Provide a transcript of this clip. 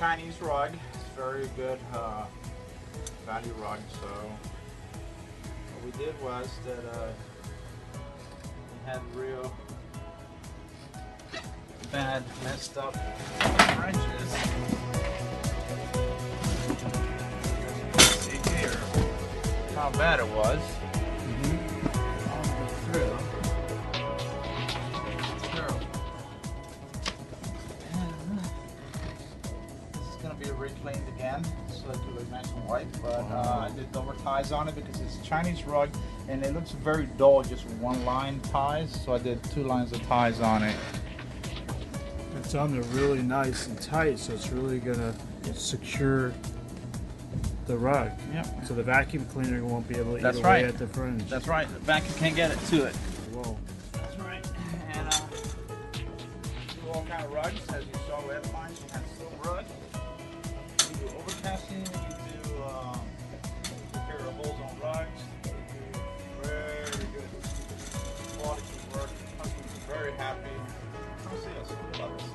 Chinese rug. It's very good value rug. So what we did was that we had real bad messed up Fringes. See here how bad it was. Through. This is going to be reclaimed again, so it could look nice and white. But I did double ties on it because it's a Chinese rug and it looks very dull, just one line ties. So I did 2 lines of ties on it. It's on there really nice and tight, so it's really gonna secure the rug. Yep. So the vacuum cleaner won't be able to That's eat right. away at the fringe. That's right. The vacuum can't get it to it. Whoa. That's right. And do all kind of rugs, as you saw with mine. You have silk rug. You do overcasting. You do repair the holes on rugs. You do very good quality work. Customers are very happy. Come see us. What about this?